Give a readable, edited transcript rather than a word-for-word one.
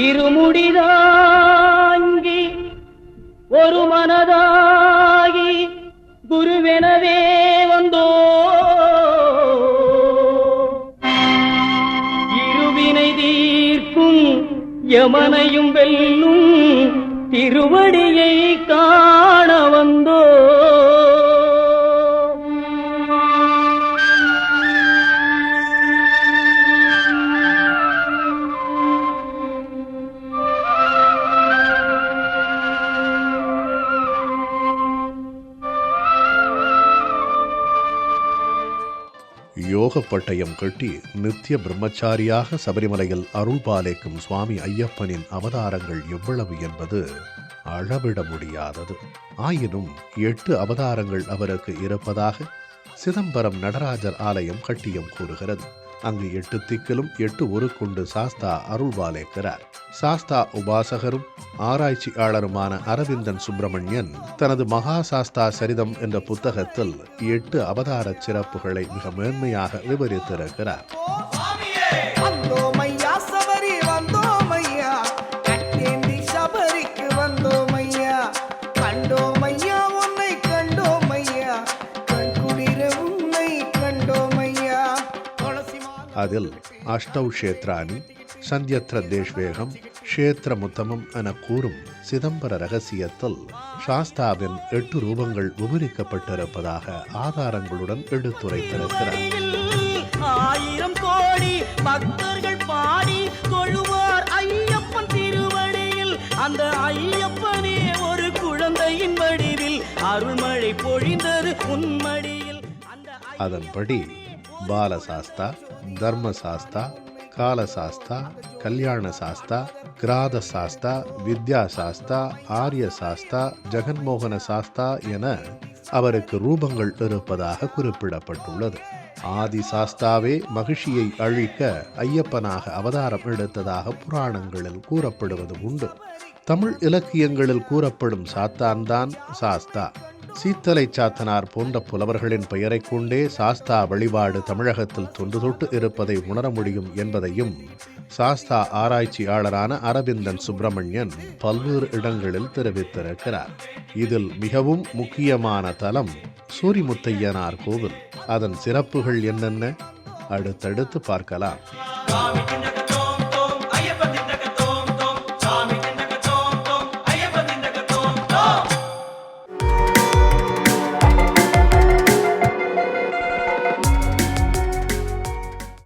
இருமுடிதாங்கி ஒரு மனதாகி குருவெனவே வந்தோ இருவினை தீர்க்கும் யமனையும் வெல்லும் திருவடியை காண வந்தோ. யோக பட்டயம் கட்டி நித்திய பிரம்மச்சாரியாக சபரிமலையில் அருள் பாலிக்கும் சுவாமி ஐயப்பனின் அவதாரங்கள் எவ்வளவு என்பது அளவிட முடியாதது. ஆயினும் 8 அவதாரங்கள் அவருக்கு இருப்பதாக சிதம்பரம் நடராஜர் ஆலயம் கட்டியம் கூறுகிறது. அங்கு 8 திக்கிலும் 8 உருக்குண்டு சாஸ்தா அருள் பாலிக்கிறார். சாஸ்தா உபாசகரும் ஆராய்ச்சியாளருமான அரவிந்தன் சுப்பிரமணியன் தனது மகா சாஸ்தா சரிதம் என்ற புத்தகத்தில் 8 அவதார சிறப்புகளை மிக மேன்மையாக விவரித்திருக்கிறார். அதில் அஷ்டௌ க்ஷேத்ராணி சந்தியத்ர தேஷ்வேகம் க்ஷேத்திரமுத்தமம் என கூறும் சிதம்பர ரகசியத்தில் சாஸ்தாவின் 8 ரூபங்கள் விவரிக்கப்பட்டிருப்பதாக ஆதாரங்களுடன் எடுத்துரைத்திருக்கிறார். 1000 கோடி பக்தர்கள் பாடி தொழுவார் ஐயப்பன் திருவடியில். அந்த ஐயப்பனே ஒரு குழந்தையின் வடிவில் அருள்மழை பொழிந்தது உன்மடியில். அதன்படி பாலசாஸ்தா, தர்மசாஸ்தா, காலசாஸ்தா, கல்யாண சாஸ்தா, கிராத சாஸ்தா, வித்யா சாஸ்தா, ஆரிய சாஸ்தா, ஜெகன்மோகன சாஸ்தா என அவருக்கு ரூபங்கள் இருப்பதாக குறிப்பிடப்பட்டுள்ளது. ஆதி சாஸ்தாவே மகிழ்ச்சியை அழிக்க ஐயப்பனாக அவதாரம் எடுத்ததாக புராணங்களில் கூறப்படுவது உண்டு. தமிழ் இலக்கியங்களில் கூறப்படும் சாத்தான்தான் சாஸ்தா. சீத்தலை சாத்தனார் போன்ற புலவர்களின் பெயரை கொண்டே சாஸ்தா வழிபாடு தமிழகத்தில் தொன்று தொட்டு இருப்பதை உணர முடியும் என்பதையும் சாஸ்தா ஆராய்ச்சியாளரான அரவிந்தன் சுப்பிரமணியன் பல்வேறு இடங்களில் தெரிவித்திருக்கிறார். இதில் மிகவும் முக்கியமான தலம் சூரிமுத்தையனார் கோவில். அதன் சிறப்புகள் என்னென்ன அடுத்தடுத்து பார்க்கலாம்.